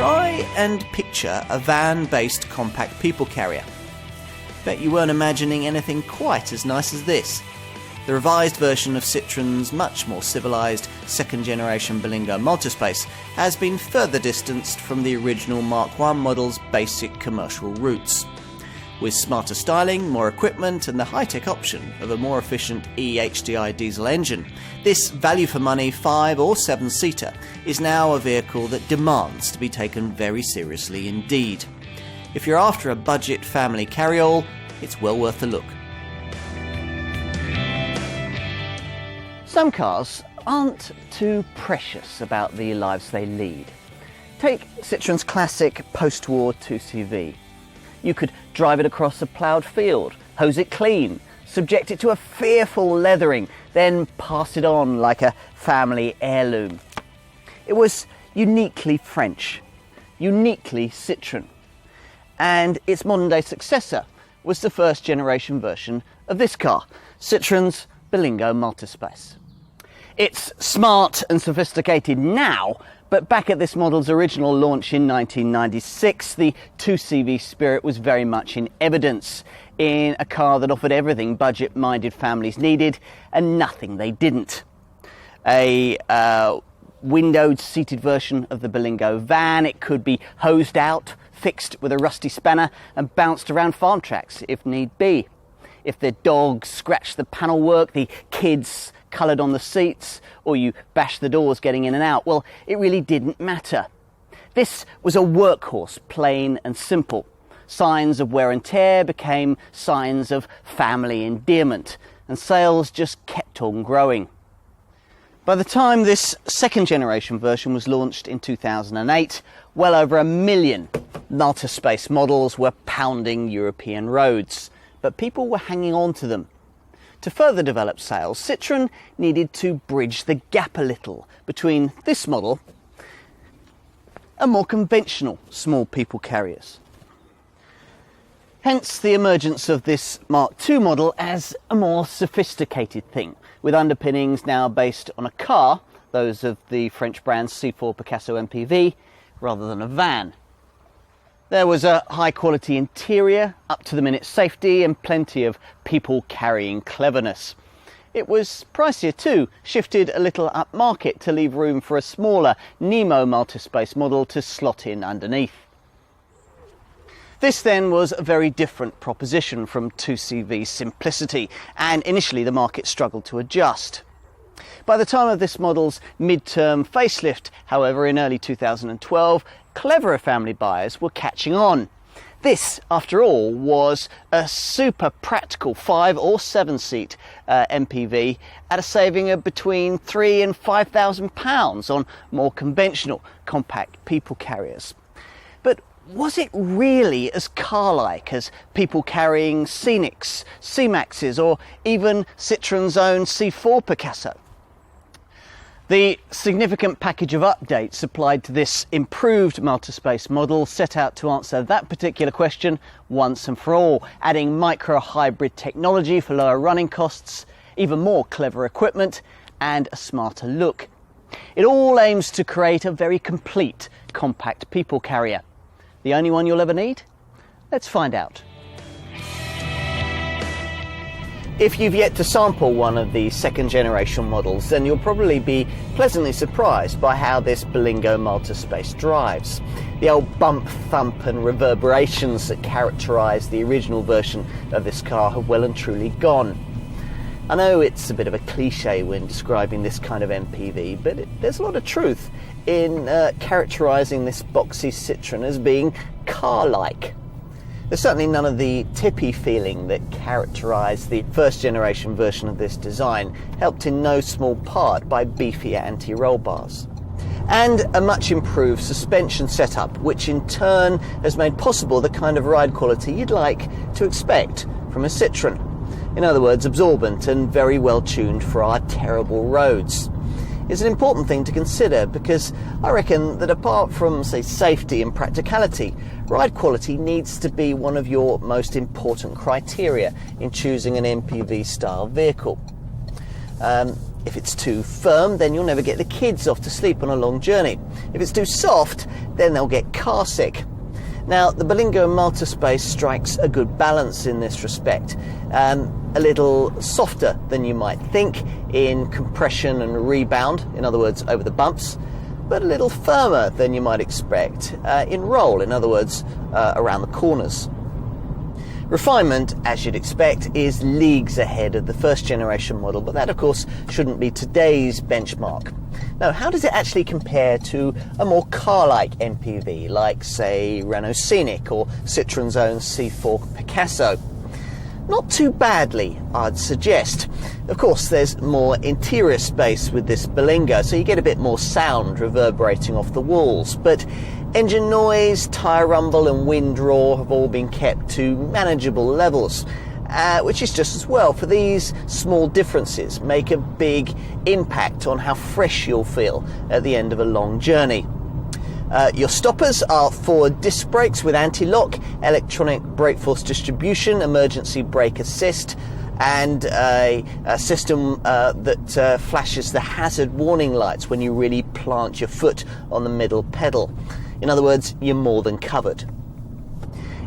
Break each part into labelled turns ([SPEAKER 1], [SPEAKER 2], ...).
[SPEAKER 1] Try and picture a van-based compact people carrier. Bet you weren't imagining anything quite as nice as this. The revised version of Citroen's much more civilised second-generation Berlingo Multispace has been further distanced from the original Mark I model's basic commercial roots. With smarter styling, more equipment and the high-tech option of a more efficient eHDI diesel engine, this value-for-money 5 or 7-seater is now a vehicle that demands to be taken very seriously indeed. If you're after a budget family carry-all, it's well worth a look. Some cars aren't too precious about the lives they lead. Take Citroen's classic post-war 2CV. You could drive it across a ploughed field, hose it clean, subject it to a fearful leathering, then pass it on like a family heirloom. It was uniquely French, uniquely Citroen. And its modern-day successor was the first-generation version of this car, Citroen's Berlingo Multispace. It's smart and sophisticated now, but back at this model's original launch in 1996, the 2CV spirit was very much in evidence in a car that offered everything budget-minded families needed and nothing they didn't. A windowed seated version of the Berlingo van, it could be hosed out, fixed with a rusty spanner and bounced around farm tracks if need be. If the dogs scratched the panel work, the kids coloured on the seats, or you bashed the doors getting in and out, well, it really didn't matter. This was a workhorse, plain and simple. Signs of wear and tear became signs of family endearment, and sales just kept on growing. By the time this second generation version was launched in 2008, well over 1 million Multispace models were pounding European roads, but people were hanging on to them. To further develop sales, Citroen needed to bridge the gap a little between this model and more conventional small people carriers. Hence the emergence of this Mark II model as a more sophisticated thing, with underpinnings now based on a car, those of the French brand C4 Picasso MPV, rather than a van. There was a high-quality interior, up-to-the-minute safety and plenty of people-carrying cleverness. It was pricier too, shifted a little upmarket to leave room for a smaller Nemo Multispace model to slot in underneath. This then was a very different proposition from 2CV's simplicity, and initially the market struggled to adjust. By the time of this model's mid-term facelift, however, in early 2012, cleverer family buyers were catching on. This, after all, was a super practical 5 or 7-seat MPV at a saving of between £3,000 and £5,000 on more conventional compact people carriers. But was it really as car-like as people carrying Scenics, C-Maxes, or even Citroen's own C4 Picasso? The significant package of updates applied to this improved Multispace model set out to answer that particular question once and for all, adding micro-hybrid technology for lower running costs, even more clever equipment, and a smarter look. It all aims to create a very complete compact people carrier. The only one you'll ever need? Let's find out. If you've yet to sample one of the second generation models, then you'll probably be pleasantly surprised by how this Berlingo Multispace drives. The old bump, thump and reverberations that characterised the original version of this car have well and truly gone. I know it's a bit of a cliche when describing this kind of MPV, but there's a lot of truth in characterising this boxy Citroen as being car-like. There's certainly none of the tippy feeling that characterised the first generation version of this design, helped in no small part by beefier anti-roll bars. And a much improved suspension setup, which in turn has made possible the kind of ride quality you'd like to expect from a Citroen. In other words, absorbent and very well tuned for our terrible roads. It's an important thing to consider because I reckon that apart from, say, safety and practicality, ride quality needs to be one of your most important criteria in choosing an MPV style vehicle. If it's too firm, then you'll never get the kids off to sleep on a long journey. If it's too soft, then they'll get car sick. Now, the Berlingo Multispace strikes a good balance in this respect. A little softer than you might think in compression and rebound, in other words, over the bumps, but a little firmer than you might expect in roll, in other words, around the corners. Refinement, as you'd expect, is leagues ahead of the first generation model, but that of course shouldn't be today's benchmark. Now, how does it actually compare to a more car-like MPV, like say Renault Scenic or Citroen's own C4 Picasso? Not too badly, I'd suggest. Of course, there's more interior space with this Berlingo, so you get a bit more sound reverberating off the walls, but engine noise, tyre rumble and wind roar have all been kept to manageable levels, which is just as well, for these small differences make a big impact on how fresh you'll feel at the end of a long journey. Your stoppers are 4 disc brakes with anti-lock, electronic brake force distribution, emergency brake assist, and a system that flashes the hazard warning lights when you really plant your foot on the middle pedal. In other words, you're more than covered.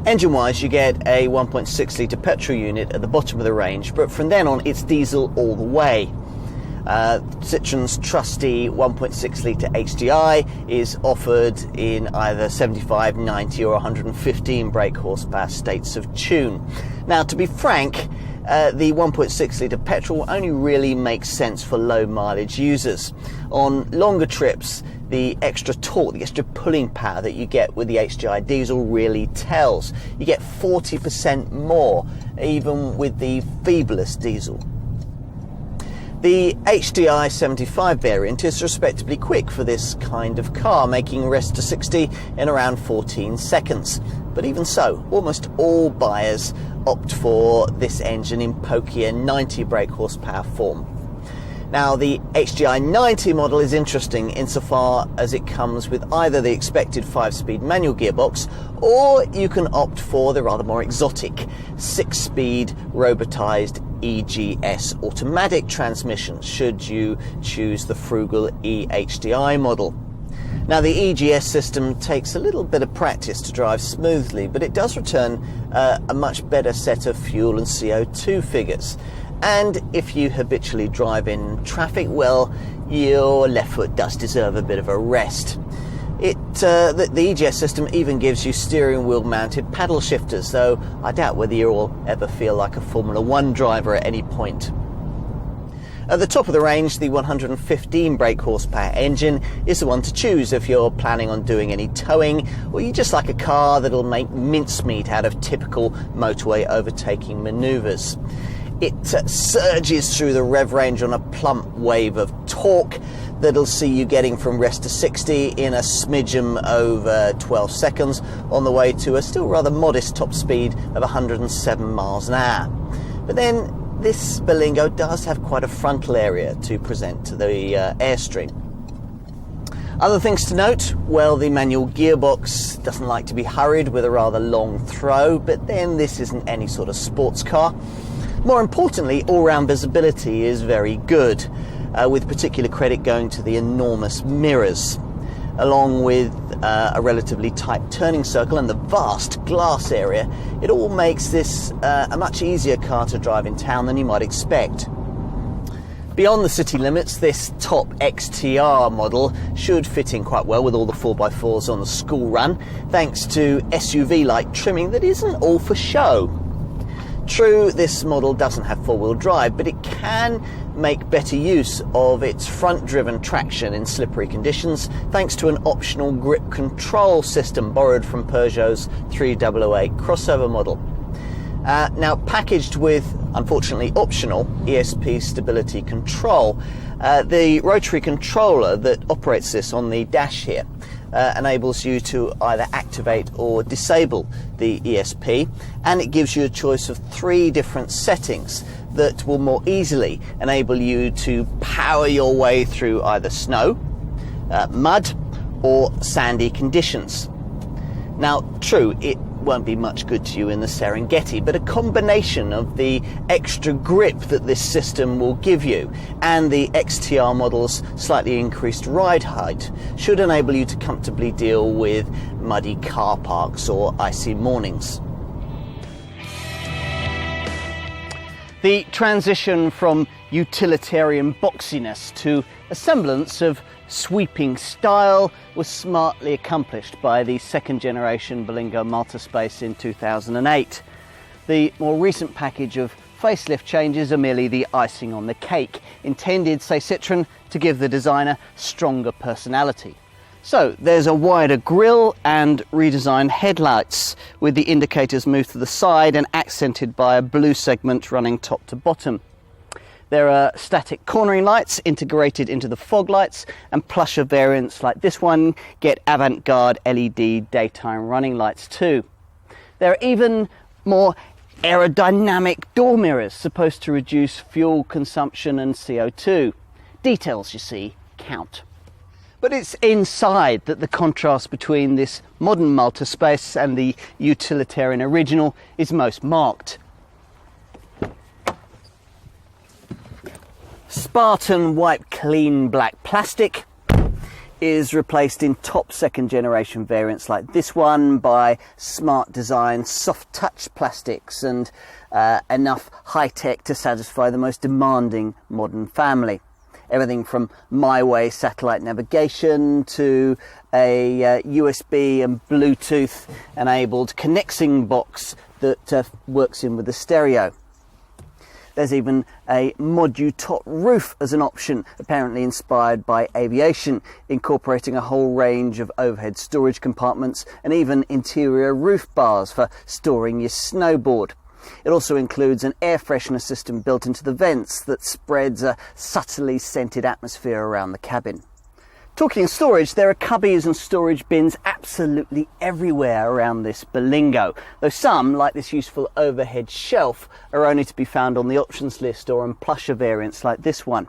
[SPEAKER 1] Engine-wise, you get a 1.6 litre petrol unit at the bottom of the range, but from then on it's diesel all the way. Citroen's trusty 1.6 litre HDI is offered in either 75, 90 or 115 brake horsepower states of tune. Now, to be frank, the 1.6 litre petrol only really makes sense for low mileage users. On longer trips, the extra torque, the extra pulling power that you get with the HDI diesel really tells. You get 40% more even with the feeblest diesel. The HDI 75 variant is respectably quick for this kind of car, making rest to 60 in around 14 seconds. But even so, almost all buyers opt for this engine in pokier 90 brake horsepower form. Now, the HDI 90 model is interesting insofar as it comes with either the expected 5-speed manual gearbox, or you can opt for the rather more exotic 6-speed robotized EGS automatic transmission, should you choose the frugal eHDI model. Now, the EGS system takes a little bit of practice to drive smoothly, but it does return a much better set of fuel and CO2 figures. And if you habitually drive in traffic, well, your left foot does deserve a bit of a rest. The EGS system even gives you steering wheel mounted paddle shifters, though I doubt whether you'll ever feel like a Formula 1 driver at any point. At the top of the range, the 115 brake horsepower engine is the one to choose if you're planning on doing any towing, or you just like a car that'll make mincemeat out of typical motorway overtaking manoeuvres. It surges through the rev range on a plump wave of torque that'll see you getting from rest to 60 in a smidgen over 12 seconds on the way to a still rather modest top speed of 107 miles an hour. But then this Berlingo does have quite a frontal area to present to the Airstream. Other things to note, well, the manual gearbox doesn't like to be hurried with a rather long throw, but then this isn't any sort of sports car. More importantly, all-round visibility is very good, with particular credit going to the enormous mirrors. Along with a relatively tight turning circle and the vast glass area, it all makes this a much easier car to drive in town than you might expect. Beyond the city limits, this top XTR model should fit in quite well with all the 4x4s on the school run, thanks to SUV-like trimming that isn't all for show. True, this model doesn't have four-wheel drive, but it can make better use of its front-driven traction in slippery conditions thanks to an optional grip control system borrowed from Peugeot's 3008 crossover model. Now, packaged with, unfortunately optional, Esp Stability Control, the rotary controller that operates this on the dash here enables you to either activate or disable the ESP, and it gives you a choice of 3 different settings that will more easily enable you to power your way through either snow, mud or sandy conditions. Now, true, it won't be much good to you in the Serengeti, but a combination of the extra grip that this system will give you and the XTR model's slightly increased ride height should enable you to comfortably deal with muddy car parks or icy mornings. The transition from utilitarian boxiness to a semblance of sweeping style was smartly accomplished by the second generation Berlingo Multispace in 2008. The more recent package of facelift changes are merely the icing on the cake, intended, say Citroen, to give the designer stronger personality. So there's a wider grille and redesigned headlights, with the indicators moved to the side and accented by a blue segment running top to bottom. There are static cornering lights integrated into the fog lights, and plusher variants like this one get avant-garde LED daytime running lights too. There are even more aerodynamic door mirrors supposed to reduce fuel consumption and CO2. Details, you see, count. But it's inside that the contrast between this modern multispace and the utilitarian original is most marked. Spartan white clean black plastic is replaced in top second generation variants like this one by smart design soft touch plastics and enough high tech to satisfy the most demanding modern family. Everything from MyWay satellite navigation to a USB and Bluetooth enabled connecting box that works in with the stereo. There's even a Modu-top roof as an option, apparently inspired by aviation, incorporating a whole range of overhead storage compartments and even interior roof bars for storing your snowboard. It also includes an air freshener system built into the vents that spreads a subtly scented atmosphere around the cabin. Talking of storage, there are cubbies and storage bins absolutely everywhere around this Berlingo, though some, like this useful overhead shelf, are only to be found on the options list or on plusher variants like this one.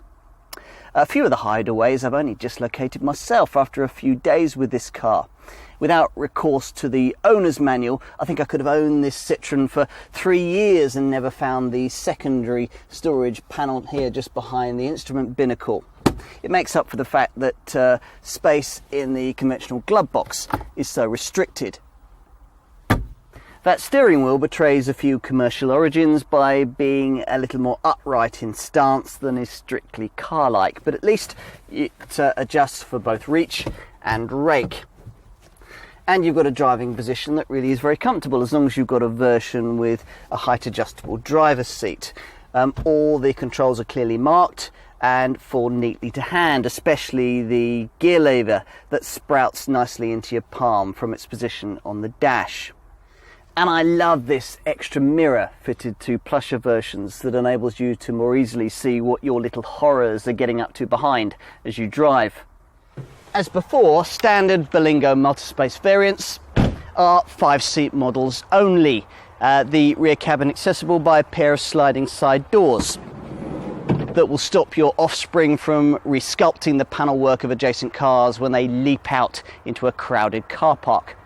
[SPEAKER 1] A few of the hideaways I've only just located myself after a few days with this car. Without recourse to the owner's manual, I think I could have owned this Citroen for 3 years and never found the secondary storage panel here just behind the instrument binnacle. It makes up for the fact that space in the conventional glove box is so restricted. That steering wheel betrays a few commercial origins by being a little more upright in stance than is strictly car-like, but at least it adjusts for both reach and rake. And you've got a driving position that really is very comfortable as long as you've got a version with a height adjustable driver's seat. All the controls are clearly marked and fall neatly to hand, especially the gear lever that sprouts nicely into your palm from its position on the dash. And I love this extra mirror fitted to plusher versions that enables you to more easily see what your little horrors are getting up to behind as you drive. As before, standard Berlingo Multispace variants are 5-seat models only. The rear cabin accessible by a pair of sliding side doors that will stop your offspring from resculpting the panel work of adjacent cars when they leap out into a crowded car park.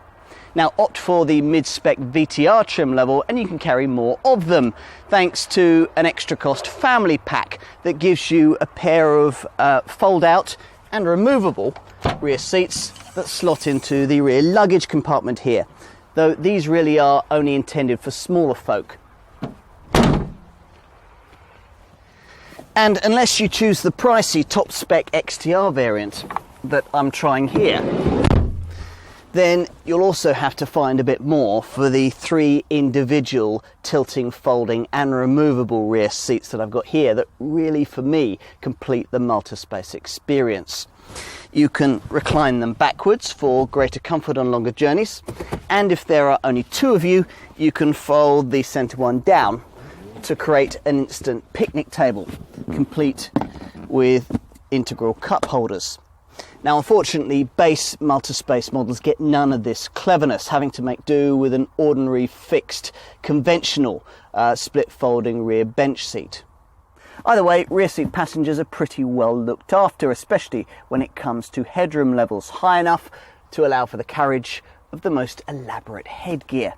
[SPEAKER 1] Now opt for the mid-spec VTR trim level and you can carry more of them thanks to an extra cost family pack that gives you a pair of fold-out and removable rear seats that slot into the rear luggage compartment here, though these really are only intended for smaller folk. And unless you choose the pricey top spec XTR variant that I'm trying here, then you'll also have to find a bit more for the 3 individual tilting, folding and removable rear seats that I've got here that really, for me, complete the multispace experience. You can recline them backwards for greater comfort on longer journeys, and if there are only 2 of you, you can fold the centre one down to create an instant picnic table, complete with integral cup holders. Now, unfortunately, base multispace models get none of this cleverness, having to make do with an ordinary fixed conventional split folding rear bench seat. Either way, rear seat passengers are pretty well looked after, especially when it comes to headroom levels high enough to allow for the carriage of the most elaborate headgear.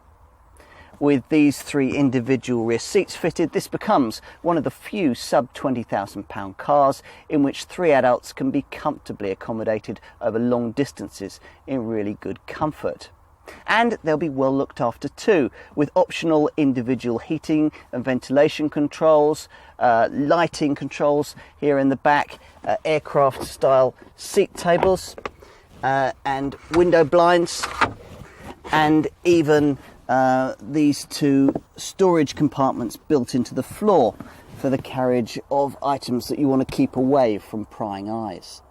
[SPEAKER 1] With these 3 individual rear seats fitted, this becomes one of the few sub £20,000 cars in which 3 adults can be comfortably accommodated over long distances in really good comfort. And they'll be well looked after too, with optional individual heating and ventilation controls, lighting controls here in the back, aircraft style seat tables and window blinds, and even these 2 storage compartments built into the floor for the carriage of items that you want to keep away from prying eyes.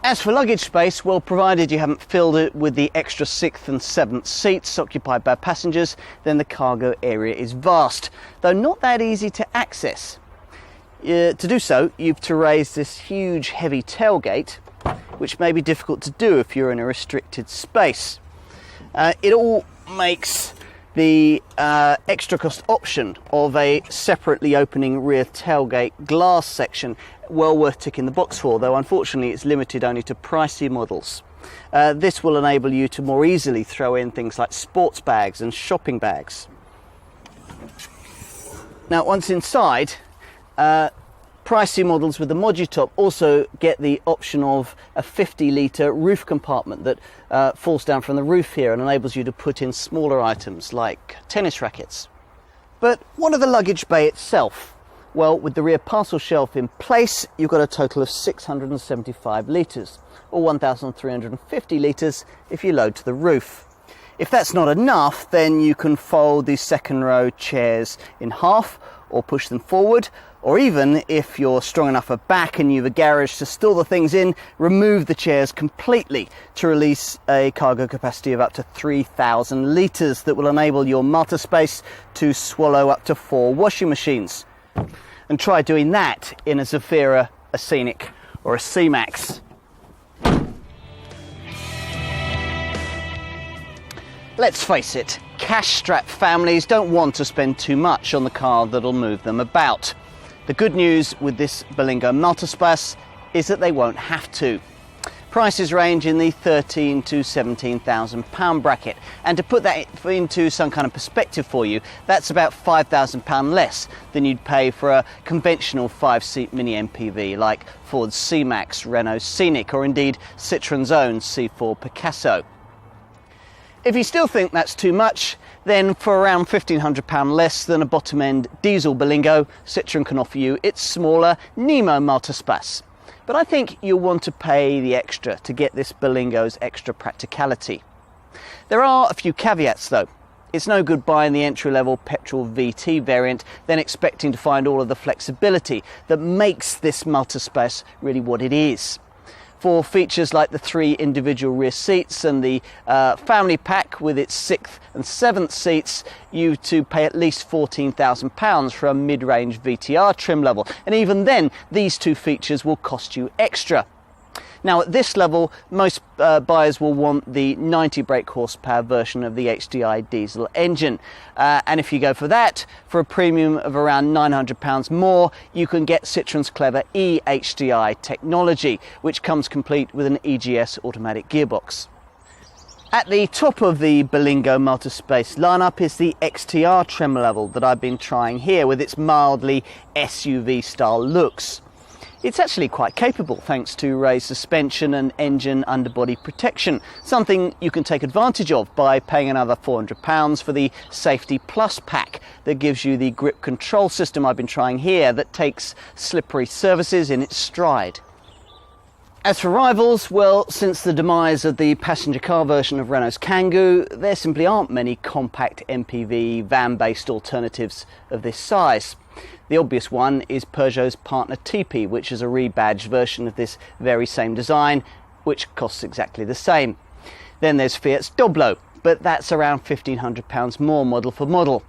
[SPEAKER 1] As for luggage space, well, provided you haven't filled it with the extra 6th and 7th seats occupied by passengers, then the cargo area is vast, though not that easy to access. To do so, you've to raise this huge heavy tailgate, which may be difficult to do if you're in a restricted space. It all makes the extra cost option of a separately opening rear tailgate glass section well worth ticking the box for, though unfortunately it's limited only to pricey models. This will enable you to more easily throw in things like sports bags and shopping bags. Now, once inside, pricey models with the Modutop also get the option of a 50-litre roof compartment that falls down from the roof here and enables you to put in smaller items like tennis rackets. But what of the luggage bay itself? Well, with the rear parcel shelf in place, you've got a total of 675 litres, or 1,350 litres if you load to the roof. If that's not enough, then you can fold the second row chairs in half or push them forward, or even if you're strong enough at back and you've a garage to store the things in, remove the chairs completely to release a cargo capacity of up to 3,000 litres that will enable your Multispace to swallow up to 4 washing machines. And try doing that in a Zafira, a Scenic or a C-Max. Let's face it, cash-strapped families don't want to spend too much on the car that'll move them about. The good news with this Berlingo Multispace is that they won't have to. Prices range in the £13,000 to £17,000 bracket, and to put that into some kind of perspective for you, that's about £5,000 less than you'd pay for a conventional 5-seat mini MPV like Ford's C-Max, Renault's Scenic, or indeed Citroen's own C4 Picasso. If you still think that's too much, then for around £1,500 less than a bottom-end diesel Berlingo, Citroen can offer you its smaller Nemo Multispace. But I think you'll want to pay the extra to get this Berlingo's extra practicality. There are a few caveats though. It's no good buying the entry-level petrol VT variant, then expecting to find all of the flexibility that makes this Multispace really what it is. For features like the 3 individual rear seats and the family pack with its 6th and 7th seats, you to pay at least £14,000 for a mid-range VTR trim level, and even then these 2 features will cost you extra. Now at this level, most buyers will want the 90 brake horsepower version of the HDI diesel engine, and if you go for that, for a premium of around £900 more, you can get Citroen's clever e-HDI technology, which comes complete with an EGS automatic gearbox. At the top of the Berlingo Multispace lineup is the Xtr Trim level that I've been trying here with its mildly SUV style looks. It's actually quite capable thanks to raised suspension and engine underbody protection, something you can take advantage of by paying another £400 for the Safety Plus pack that gives you the grip control system I've been trying here that takes slippery surfaces in its stride. As for rivals, well, since the demise of the passenger car version of Renault's Kangoo, there simply aren't many compact MPV van-based alternatives of this size. The obvious one is Peugeot's partner TP, which is a rebadged version of this very same design, which costs exactly the same. Then there's Fiat's Doblo, but that's around £1,500 more model for model.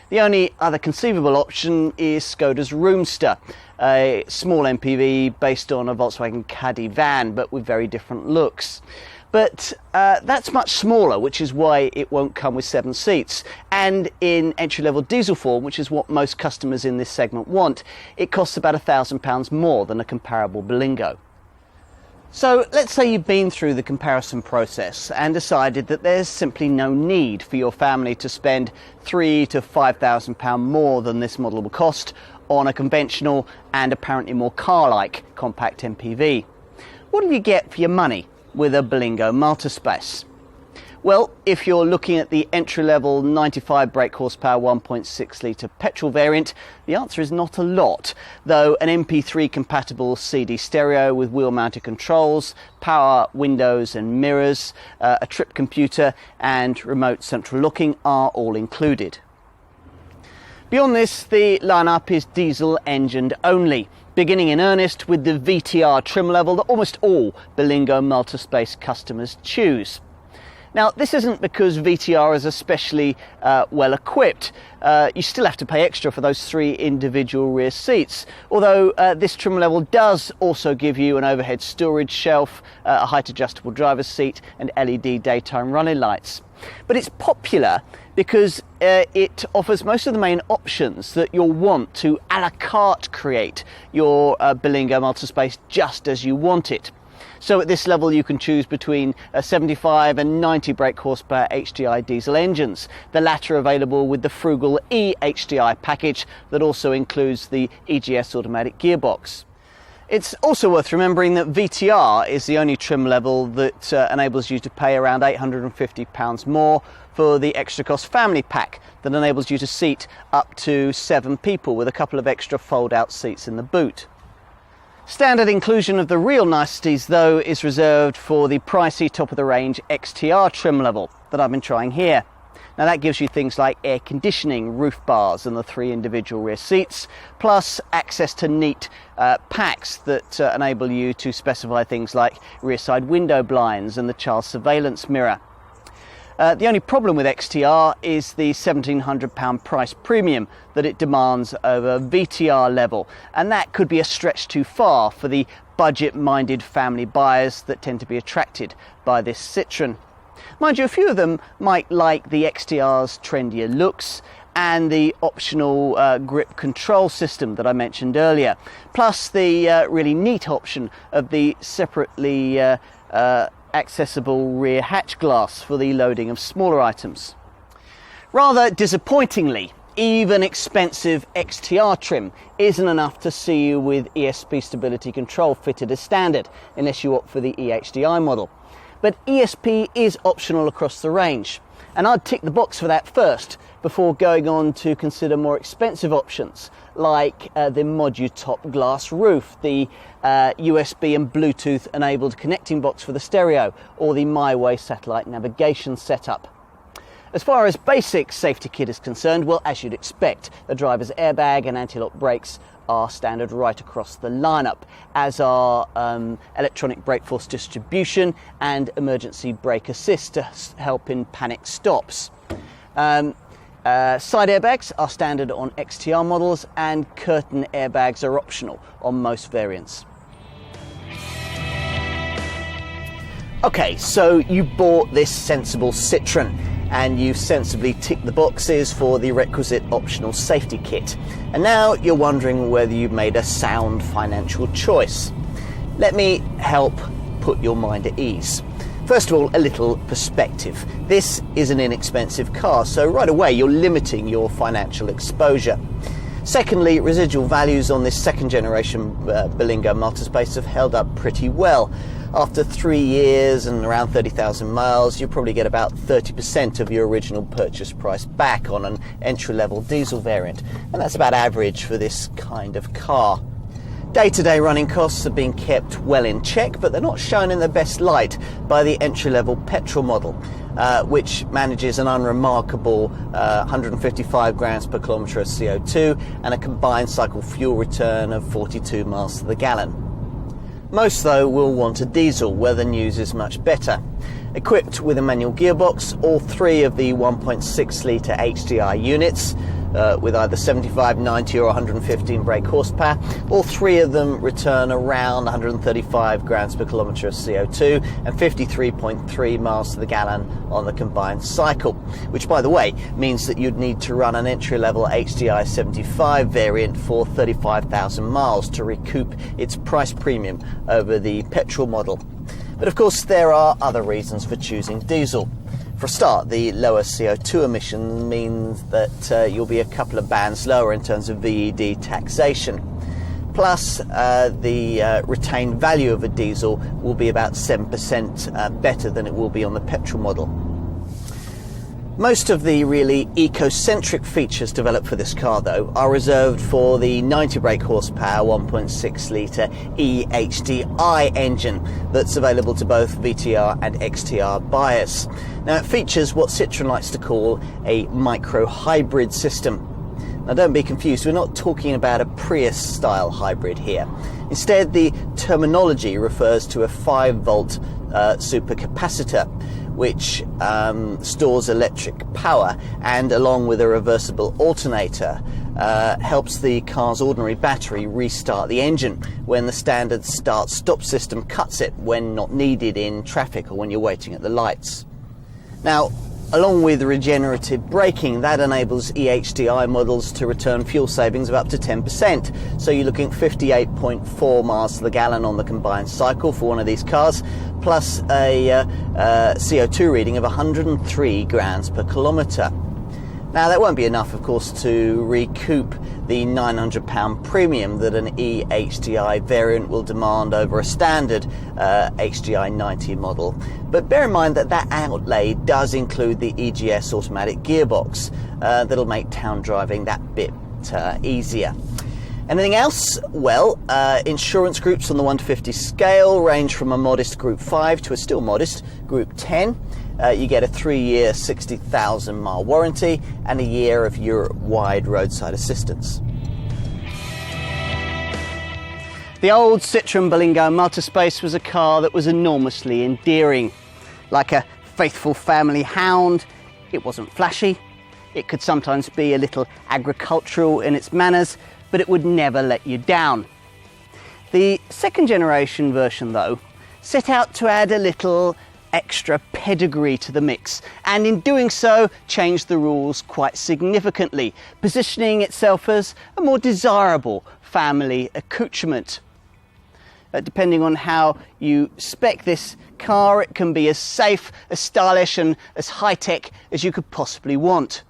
[SPEAKER 1] The only other conceivable option is Skoda's Roomster, a small MPV based on a Volkswagen Caddy van, but with very different looks. But that's much smaller, which is why it won't come with 7 seats. And in entry-level diesel form, which is what most customers in this segment want, it costs about £1,000 more than a comparable Berlingo. So let's say you've been through the comparison process and decided that there's simply no need for your family to spend £3,000 to £5,000 more than this model will cost on a conventional and apparently more car-like compact MPV. What do you get for your money with a Berlingo Multispace? Well, if you're looking at the entry-level 95 brake horsepower 1.6 litre petrol variant, the answer is not a lot, though an MP3 compatible CD stereo with wheel-mounted controls, power windows and mirrors, a trip computer and remote central locking are all included. Beyond this, the lineup is diesel engined only, beginning in earnest with the VTR trim level that almost all Berlingo Multispace customers choose. Now, this isn't because VTR is especially well equipped. You still have to pay extra for those 3 individual rear seats, although this trim level does also give you an overhead storage shelf, a height adjustable driver's seat and LED daytime running lights. But it's popular because it offers most of the main options that you'll want to a la carte create your Berlingo Multispace just as you want it. So at this level you can choose between 75 and 90 brake horsepower HDI diesel engines, the latter available with the frugal e-HDI package that also includes the EGS automatic gearbox. It's also worth remembering that VTR is the only trim level that enables you to pay around £850 more for the extra cost family pack that enables you to seat up to 7 people with a couple of extra fold-out seats in the boot. Standard inclusion of the real niceties, though, is reserved for the pricey top-of-the-range XTR trim level that I've been trying here. Now that gives you things like air conditioning, roof bars and the 3 individual rear seats, plus access to neat packs that enable you to specify things like rear side window blinds and the child surveillance mirror. The only problem with XTR is the £1,700 price premium that it demands over VTR level, and that could be a stretch too far for the budget-minded family buyers that tend to be attracted by this Citroen. Mind you, a few of them might like the XTR's trendier looks and the optional grip control system that I mentioned earlier, plus the really neat option of the separately accessible rear hatch glass for the loading of smaller items. Rather disappointingly, even expensive XTR trim isn't enough to see you with Esp Stability Control fitted as standard, unless you opt for the eHDI model. But ESP is optional across the range, and I'd tick the box for that first before going on to consider more expensive options like the Modu top glass roof, the USB and Bluetooth enabled connecting box for the stereo, or the MyWay satellite navigation setup. As far as basic safety kit is concerned, well, as you'd expect, the driver's airbag and anti-lock brakes are standard right across the lineup, as are electronic brake force distribution and emergency brake assist to help in panic stops. Side airbags are standard on XTR models, and curtain airbags are optional on most variants. Okay, so you bought this sensible Citroen and you've sensibly ticked the boxes for the requisite optional safety kit. And now you're wondering whether you've made a sound financial choice. Let me help put your mind at ease. First of all, a little perspective. This is an inexpensive car, so right away you're limiting your financial exposure. Secondly, residual values on this second generation Berlingo Multispace have held up pretty well. After 3 years and around 30,000 miles, you probably get about 30% of your original purchase price back on an entry-level diesel variant, and that's about average for this kind of car. Day-to-day running costs have been kept well in check, but they're not shown in the best light by the entry-level petrol model, which manages an unremarkable 155 grams per kilometre of CO2 and a combined cycle fuel return of 42 miles to the gallon. Most, though, will want a diesel, where the news is much better. Equipped with a manual gearbox, all 3 of the 1.6 litre HDI units with either 75, 90 or 115 brake horsepower. All three of them return around 135 grams per kilometre of CO2 and 53.3 miles to the gallon on the combined cycle, which by the way means that you'd need to run an entry-level HDI 75 variant for 35,000 miles to recoup its price premium over the petrol model. But of course there are other reasons for choosing diesel. For a start, the lower CO2 emission means that you'll be a couple of bands lower in terms of VED taxation. Plus, the retained value of a diesel will be about 7% better than it will be on the petrol model. Most of the really eco-centric features developed for this car, though, are reserved for the 90 brake horsepower 1.6 litre eHDI engine that's available to both VTR and XTR buyers. Now, it features what Citroen likes to call a micro-hybrid system. Now, don't be confused, we're not talking about a Prius-style hybrid here. Instead, the terminology refers to a 5-volt supercapacitor, which stores electric power and, along with a reversible alternator, helps the car's ordinary battery restart the engine when the standard start-stop system cuts it when not needed in traffic or when you're waiting at the lights. Now, along with regenerative braking, that enables eHDI models to return fuel savings of up to 10%. So you're looking at 58.4 miles to the gallon on the combined cycle for one of these cars, plus a CO2 reading of 103 grams per kilometre. Now, that won't be enough, of course, to recoup the £900 premium that an eHDI variant will demand over a standard HDI 90 model. But bear in mind that that outlay does include the EGS automatic gearbox that'll make town driving that bit easier. Anything else? Well, insurance groups on the 1 to 50 scale range from a modest Group 5 to a still modest Group 10. You get a 3-year, 60,000 mile warranty and a year of Europe-wide roadside assistance. The old Citroen Berlingo Multispace was a car that was enormously endearing. Like a faithful family hound, it wasn't flashy. It could sometimes be a little agricultural in its manners, but it would never let you down. The second generation version, though, set out to add a little extra pedigree to the mix, and in doing so changed the rules quite significantly, positioning itself as a more desirable family accoutrement. Depending on how you spec this car, it can be as safe, as stylish and as high-tech as you could possibly want.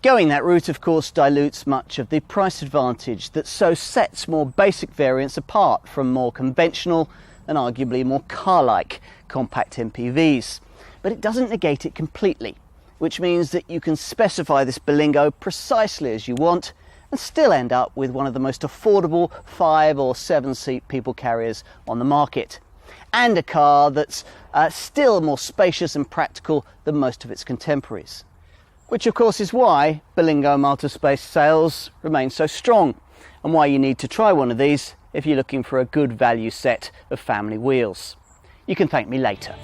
[SPEAKER 1] Going that route, of course, dilutes much of the price advantage that so sets more basic variants apart from more conventional and arguably more car-like compact MPVs. But it doesn't negate it completely, which means that you can specify this Berlingo precisely as you want and still end up with one of the most affordable 5 or 7 seat people carriers on the market, and a car that's still more spacious and practical than most of its contemporaries. Which of course is why Berlingo Multispace sales remain so strong, and why you need to try one of these if you're looking for a good value set of family wheels. You can thank me later.